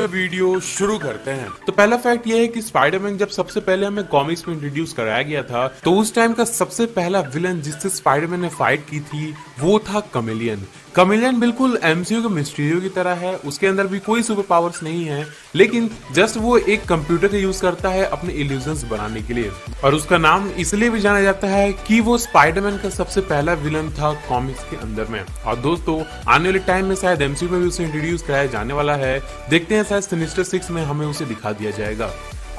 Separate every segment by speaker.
Speaker 1: Video शुरू करते हैं। तो पहला फैक्ट यह है कि स्पाइडरमैन जब सबसे पहले हमें कॉमिक्स में इंट्रोड्यूस कराया गया था तो उस टाइम का सबसे पहला विलन जिससे स्पाइडरमैन ने फाइट की थी वो था कमेलियन। कमेलियन बिल्कुल एमसीयू के मिस्टीरियो की तरह है, उसके अंदर भी कोई सुपर पावर्स नहीं है, लेकिन जस्ट वो एक कंप्यूटर का यूज करता है अपने इल्यूजन्स बनाने के लिए। और उसका नाम इसलिए भी जाना जाता है कि वो स्पाइडरमैन का सबसे पहला विलन था कॉमिक्स के अंदर में। और दोस्तों आने वाले टाइम में शायद एमसीयू में भी उसे इंट्रोड्यूस कराया जाने वाला है, देखते हैं शायद सिनिस्टर 6 में हमें उसे दिखा दिया जाएगा।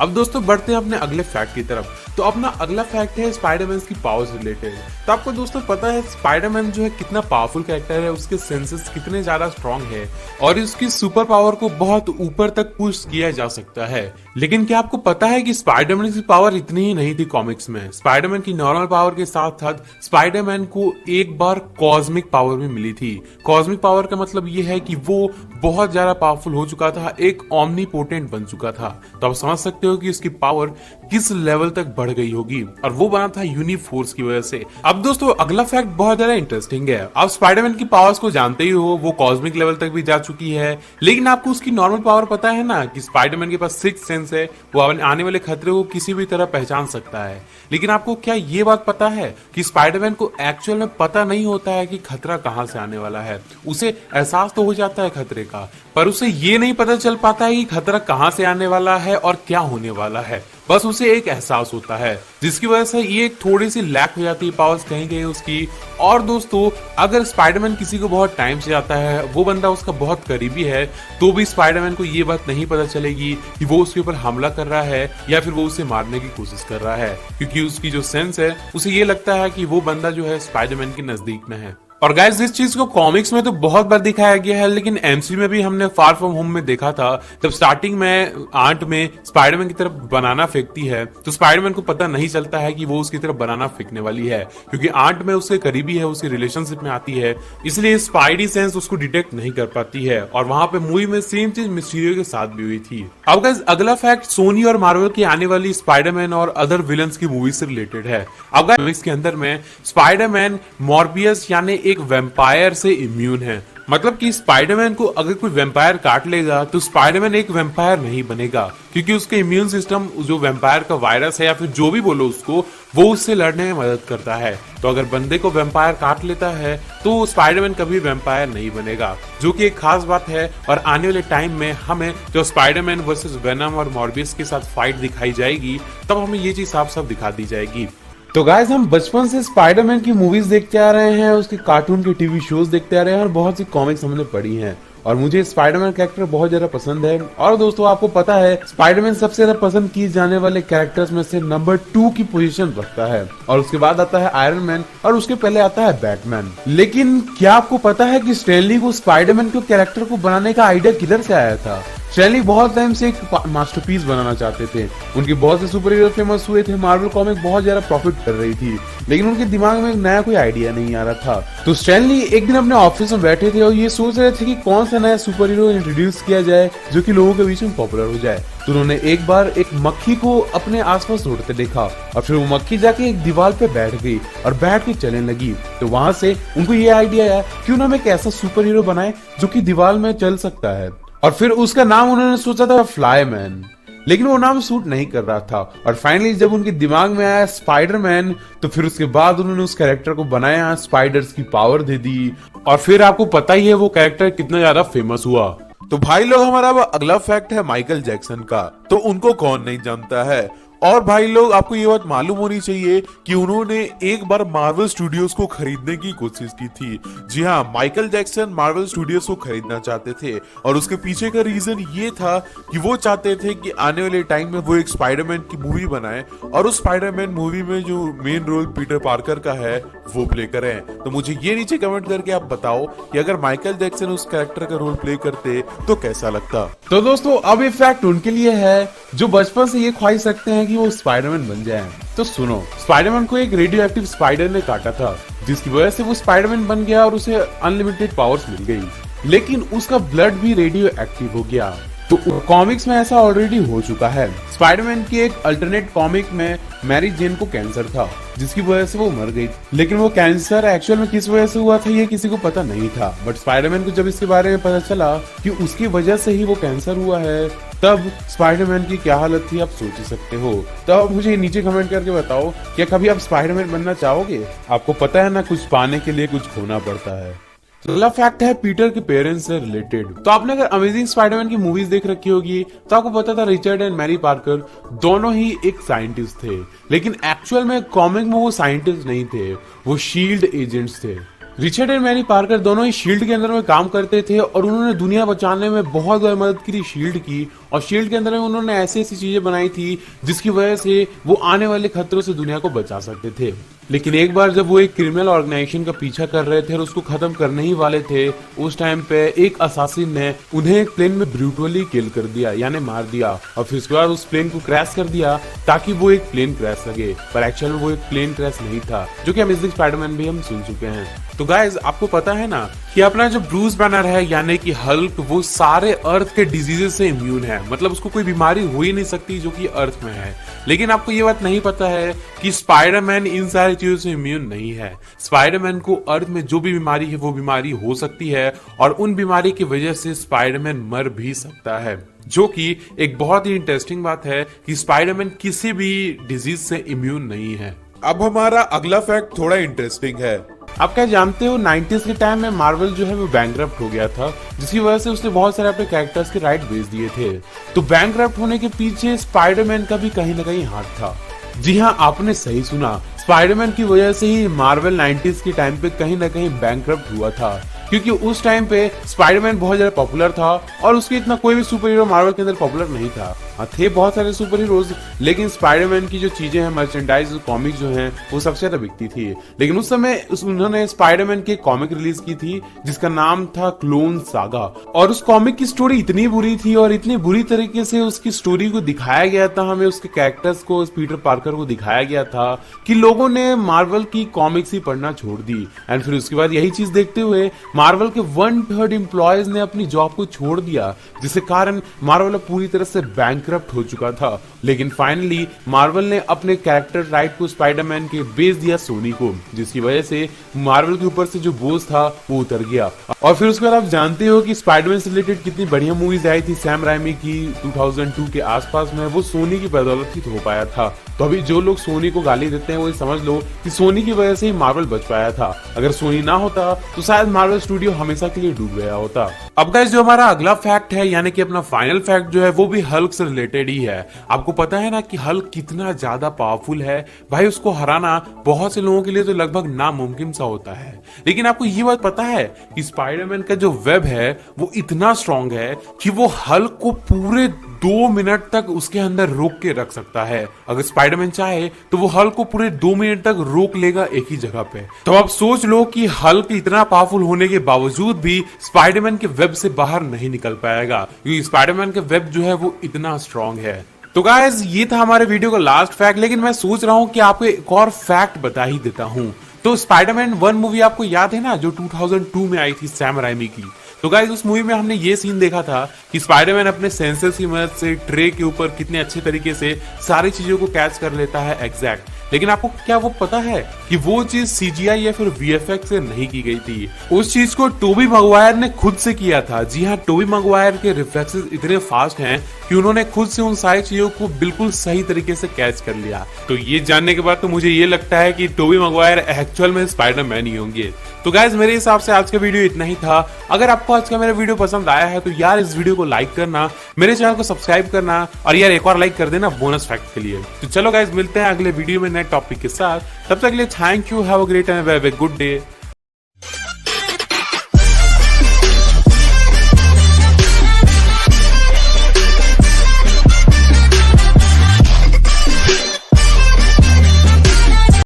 Speaker 1: अब दोस्तों बढ़ते हैं अपने अगले फैक्ट की तरफ। तो अपना अगला फैक्ट है स्पाइडरमैन की पावर्स रिलेटेड। तो आपको दोस्तों पता है स्पाइडरमैन जो है कितना पावरफुल कैरेक्टर है, उसके सेंसेस कितने ज्यादा स्ट्रांग है और उसकी सुपर पावर को बहुत ऊपर तक पुश किया जा सकता है। लेकिन क्या आपको पता है कि स्पाइडरमैन की पावर इतनी ही नहीं थी कॉमिक्स में। स्पाइडरमैन की नॉर्मल पावर के साथ साथ स्पाइडरमैन को एक बार कॉस्मिक पावर भी मिली थी। कॉस्मिक पावर का मतलब ये है कि वो बहुत ज्यादा पावरफुल हो चुका था, एक ओमनीपोटेंट बन चुका था। तो आप समझ सकते हो कि उसकी पावर किस लेवल तक बढ़ गई होगी, और वो बना था यूनिफोर्स की वजह से। अब दोस्तों अगला फैक्ट बहुत ज्यादा इंटरेस्टिंग है। आप स्पाइडरमैन की पावर्स को जानते ही हो, वो कॉस्मिक लेवल तक भी जा चुकी है, लेकिन आपको उसकी नॉर्मल पावर पता है ना कि स्पाइडरमैन के पास सिक्स सेंस है, वो आने वाले खतरे को किसी भी तरह पहचान सकता है। लेकिन आपको क्या ये बात पता है कि स्पाइडरमैन को एक्चुअल में पता नहीं होता है कि खतरा कहां से आने वाला है। उसे एहसास तो हो जाता है खतरे का, पर उसे ये नहीं पता चल पाता है कि खतरा कहां से आने वाला है और क्या होने वाला है। बस उसे एक एहसास होता है, जिसकी वजह से ये थोड़ी सी लैक हो जाती है पावर्स कहीं कहीं उसकी। और दोस्तों अगर स्पाइडरमैन किसी को बहुत टाइम से आता है, वो बंदा उसका बहुत करीबी है, तो भी स्पाइडरमैन को ये बात नहीं पता चलेगी कि वो उसके ऊपर हमला कर रहा है या फिर वो उसे मारने की कोशिश कर रहा है, क्योंकि उसकी जो सेंस है उसे ये लगता है कि वो बंदा जो है स्पाइडरमैन के नजदीक में है। और गाइस इस चीज को कॉमिक्स में तो बहुत बार दिखाया गया है, लेकिन एमसीयू में भी हमने फार फ्रॉम होम में देखा था। जब स्टार्टिंग में आंट में स्पाइडरमैन की तरफ बनाना फेंकती है तो स्पाइडरमैन को पता नहीं चलता है कि वो उसकी तरफ बनाना फेंकने वाली है, क्योंकि आंट में उससे करीबी है, उसकी रिलेशनशिप में आती है, इसलिए स्पाइडी सेंस उसको डिटेक्ट नहीं कर पाती है। और वहां पे मूवी में सेम चीज मिस्टीरियो के साथ भी हुई थी। अब गाइस अगला फैक्ट सोनी और मार्वल की आने वाली स्पाइडरमैन और अदर विलन्स की मूवी से रिलेटेड है। अब गाइस के अंदर में स्पाइडरमैन मॉर्बियस यानी एक वैम्पायर से इम्यून है, मतलब कि स्पाइडरमैन को अगर कोई वैम्पायर काट लेगा तो स्पाइडरमैन एक वैम्पायर नहीं बनेगा, क्योंकि उसके इम्यून सिस्टम जो वैम्पायर का वायरस है या फिर जो भी बोलो उसको, वो उससे लड़ने में मदद करता है। तो अगर बंदे को वैम्पायर काट लेता है तो स्पाइडरमैन कभी वैम्पायर नहीं बनेगा, जो कि एक खास बात है। और आने वाले टाइम में हमें जो स्पाइडरमैन वर्सेस वेनम और मॉर्बियस के साथ फाइट दिखाई जाएगी, तब हमें ये चीज साफ साफ दिखा दी जाएगी। तो गाइस हम बचपन से स्पाइडरमैन की मूवीज देखते आ रहे हैं, उसके कार्टून के टीवी शोज देखते आ रहे हैं और बहुत सी कॉमिक्स हमने पढ़ी हैं, और मुझे स्पाइडरमैन कैरेक्टर बहुत ज्यादा पसंद है। और दोस्तों आपको पता है स्पाइडरमैन सबसे ज्यादा पसंद किए जाने वाले कैरेक्टर्स में से नंबर 2 की पोजीशन रखता है, और उसके बाद आता है आयरन मैन और उसके पहले आता है बैटमैन। लेकिन क्या आपको पता है कि स्टैन ली को स्पाइडरमैन के कैरेक्टर को बनाने का आइडिया किधर से आया था? स्टैन ली बहुत टाइम से एक मास्टरपीस बनाना चाहते थे, उनके बहुत से सुपर हीरो फेमस हुए थे, मार्वल कॉमिक बहुत ज्यादा प्रॉफिट कर रही थी, लेकिन उनके दिमाग में एक नया कोई आइडिया नहीं आ रहा था। तो स्टैन ली एक दिन अपने ऑफिस में बैठे थे और ये सोच रहे थे कि कौन सा नया सुपर हीरो इंट्रोड्यूस किया जाए जो कि लोगों के बीच में पॉपुलर हो जाए। तो उन्होंने एक बार एक मक्खी को अपने आसपास उड़ते देखा, और फिर वो मक्खी जाके एक दीवार पे बैठ गई और बैठ के चलने लगी। तो वहां से उनको ये आइडिया आया क्यों ना हम एक ऐसा सुपर हीरो बनाए जो कि दीवार में चल सकता है, और फिर उसका नाम उन्होंने सोचा था फ्लाईमैन, लेकिन वो नाम सूट नहीं कर रहा था। और फाइनली जब उनके दिमाग में आया स्पाइडरमैन, तो फिर उसके बाद उन्होंने उस कैरेक्टर को बनाया, स्पाइडर्स की पावर दे दी, और फिर आपको पता ही है वो कैरेक्टर कितना ज्यादा फेमस हुआ। तो भाई लोग हमारा अगला फैक्ट है माइकल जैक्सन का। तो उनको कौन नहीं जानता है। और भाई लोग आपको ये बात मालूम होनी चाहिए कि उन्होंने एक बार मार्वल स्टूडियोज को खरीदने की कोशिश की थी। जी हाँ, माइकल जैक्सन मार्वल स्टूडियोज को खरीदना चाहते थे, और उसके पीछे का रीजन ये था कि वो चाहते थे कि आने वाले टाइम में वो एक स्पाइडरमैन की मूवी बनाए, और उस स्पाइडरमैन मूवी में जो मेन रोल पीटर पार्कर का है वो प्ले करें। तो मुझे ये नीचे कमेंट करके आप बताओ कि अगर माइकल जैक्सन उस कैरेक्टर का रोल प्ले करते तो कैसा लगता। तो दोस्तों अब ये फैक्ट उनके लिए है जो बचपन से ये ख्वाहिश रखते हैं कि वो स्पाइडरमैन बन जाएं। तो सुनो, स्पाइडरमैन को एक रेडियो एक्टिव स्पाइडर ने काटा था, जिसकी वजह से वो स्पाइडरमैन बन गया और उसे अनलिमिटेड पावर्स मिल गई, लेकिन उसका ब्लड भी रेडियो एक्टिव हो गया। तो कॉमिक्स में ऐसा ऑलरेडी हो चुका है। स्पाइडरमैन की एक अल्टरनेट कॉमिक में मैरी जेन को कैंसर था, जिसकी वजह से वो मर गई। लेकिन वो कैंसर एक्चुअल में किस वजह से हुआ था ये किसी को पता नहीं था। बट स्पाइडरमैन को जब इसके बारे में पता चला कि उसकी वजह से ही वो कैंसर हुआ है, तब स्पाइडरमैन की क्या हालत थी आप सोच ही सकते हो। तो आप मुझे नीचे कमेंट करके बताओ, क्या कभी आप स्पाइडरमैन बनना चाहोगे? आपको पता है ना, कुछ पाने के लिए कुछ खोना पड़ता है। अगला फैक्ट है पीटर के पेरेंट्स से रिलेटेड। तो आपने अगर अमेजिंग स्पाइडरमैन की मूवीज देख रखी होगी तो आपको पता था रिचर्ड एंड मैरी पार्कर दोनों ही एक साइंटिस्ट थे, लेकिन एक्चुअल में कॉमिक में वो साइंटिस्ट नहीं थे, वो शील्ड एजेंट्स थे। रिचर्ड एंड मैरी पार्कर दोनों ही शील्ड के अंदर में काम करते थे और उन्होंने दुनिया बचाने में बहुत ज्यादा मदद की थी शील्ड की। और शील्ड के अंदर में उन्होंने ऐसी ऐसी चीजें बनाई थी जिसकी वजह से वो आने वाले खतरों से दुनिया को बचा सकते थे। लेकिन एक बार जब वो एक क्रिमिनल ऑर्गेनाइजेशन का पीछा कर रहे थे और उसको खत्म करने ही वाले थे, उस टाइम पे एक असासिन ने उन्हें एक प्लेन में ब्रूटली किल कर दिया, यानी मार दिया। और फिर उसके बाद उस प्लेन को क्रैश कर दिया ताकि वो एक प्लेन क्रैश लगे, पर एक्चुअल में वो एक प्लेन क्रैश नहीं था, जो कि अमेजिंग स्पाइडरमैन भी हम सुन चुके हैं। तो गाइज आपको पता है ना कि अपना जो ब्रूस बैनर है यानी कि हल्क, वो सारे अर्थ के डिजीजेस से इम्यून है, मतलब उसको कोई बीमारी हो ही नहीं सकती जो कि अर्थ में है। लेकिन आपको ये बात नहीं पता है कि स्पाइडरमैन इन सारी चीजों से इम्यून नहीं है। स्पाइडरमैन को अर्थ में जो भी बीमारी है वो बीमारी हो सकती है और उन बीमारी की वजह से स्पाइडरमैन मर भी सकता है, जो कि एक बहुत ही इंटरेस्टिंग बात है कि स्पाइडरमैन किसी भी डिजीज से इम्यून नहीं है।
Speaker 2: अब हमारा अगला फैक्ट थोड़ा इंटरेस्टिंग है।
Speaker 1: आप क्या जानते हो 90s के टाइम में मार्वल जो है वो बैंकरप्ट हो गया था, जिसकी वजह से उसने बहुत सारे अपने कैरेक्टर्स के राइट बेच दिए थे। तो बैंकरप्ट होने के पीछे स्पाइडरमैन का भी कहीं ना कहीं हाथ था। जी हाँ, आपने सही सुना, स्पाइडरमैन की वजह से ही मार्वल 90s के टाइम पे कहीं ना कहीं बैंकरप्ट हुआ था, क्योंकि उस टाइम पे स्पाइडरमैन बहुत ज्यादा पॉपुलर था और उसके इतना कोई भी सुपर हीरो मार्वल के अंदर पॉपुलर नहीं था। थे बहुत सारे सुपर हीरोज, लेकिन स्पाइडरमैन की जो चीजें हैं, मर्चेंडाइज कॉमिक जो हैं, वो सबसे ज्यादा बिकती थी। लेकिन उस समय उन्होंने स्पाइडरमैन की कॉमिक रिलीज की थी जिसका नाम था क्लोन सागा, और उस कॉमिक की स्टोरी इतनी बुरी थी और इतनी बुरी तरीके से उसकी स्टोरी को दिखाया गया था, हमें उसके कैरेक्टर्स को, पीटर पार्कर को दिखाया गया था कि लोगों ने मार्वल की कॉमिक्स ही पढ़ना छोड़ दी। एंड फिर उसके बाद यही चीज देखते हुए मार्वल के 1/3 एम्प्लॉयज ने अपनी जॉब को छोड़ दिया, जिसके कारण मार्वल पूरी तरह से बैंकरप्ट हो चुका था। लेकिन फाइनली मार्वल ने अपने कैरेक्टर राइट को स्पाइडरमैन के बेच दिया सोनी को, जिसकी वजह से मार्वल के ऊपर से जो बोझ था वो उतर गया। और फिर उसके बाद आप जानते हो कि स्पाइडरमैन से रिलेटेड कितनी बढ़िया मूवीज आई थी सैम राइमी की 2002 के आसपास में, वो सोनी की बदौलत ही हो पाया था। तो अभी जो लोग सोनी को गाली देते हैं वो समझ लो कि सोनी की वजह से ही मार्वल बच पाया था। अगर सोनी ना होता तो शायद मार्वल स्टूडियो हमेशा के लिए डूब गया होता। अब गाइस जो हमारा अगला फैक्ट है, यानी कि अपना फाइनल फैक्ट जो है, वो भी हल्क से रिलेटेड ही है। आपको पता है ना कि हल्क कितना ज्यादा पावरफुल है भाई, उसको हराना बहुत से लोगों के लिए तो लगभग नामुमकिन सा होता है। लेकिन आपको ये बात पता है कि स्पाइडरमैन का जो वेब है वो इतना स्ट्रॉन्ग है कि वो हल्क को पूरे 2 मिनट तक उसके अंदर रोक के रख सकता है। अगर स्पाइडरमैन चाहे तो वो हल्क को पूरे 2 मिनट तक रोक लेगा एक ही जगह पे। तो आप सोच लो कि हल्क इतना पावरफुल होने के बावजूद भी स्पाइडरमैन के वेब से बाहर नहीं निकल पाएगा, क्योंकि स्पाइडरमैन का वेब जो है वो इतना स्ट्रॉन्ग है। तो गाइस ये था हमारे वीडियो का लास्ट फैक्ट, लेकिन मैं सोच रहा हूँ कि आपको एक और फैक्ट बता ही देता हूँ। तो स्पाइडरमैन 1 मूवी आपको याद है ना, जो 2002 में आई थी सैम राइमी की। तो गाइस उस मूवी में हमने ये सीन देखा था कि स्पाइडरमैन अपने सेंसर्स की मदद से ट्रे के ऊपर कितने अच्छे तरीके से सारी चीजों को कैच कर लेता है एग्जैक्ट। लेकिन आपको क्या वो पता है कि वो चीज सीजीआई या फिर वीएफएक्स से नहीं की गई थी, उस चीज को टोबी मैगवायर ने खुद से किया था। जी हाँ, टोबी मैगवायर के रिफ्लेक्सेस इतने फास्ट हैं कि उन्होंने खुद से उन सारी चीजों को बिल्कुल सही तरीके से कैच कर लिया। तो ये जानने के बाद तो मुझे ये लगता है कि टोबी मैगवायर एक्चुअल में स्पाइडरमैन ही होंगे। तो गाइस मेरे हिसाब से आज का वीडियो इतना ही था। अगर आपको आज का मेरा वीडियो पसंद आया है तो यार इस वीडियो को लाइक करना, मेरे चैनल को सब्सक्राइब करना और यार एक और लाइक कर देना बोनस फैक्ट के लिए। तो चलो गाइस मिलते हैं अगले वीडियो में नए टॉपिक के साथ। तब तक के लिए thank you, have a great and good day.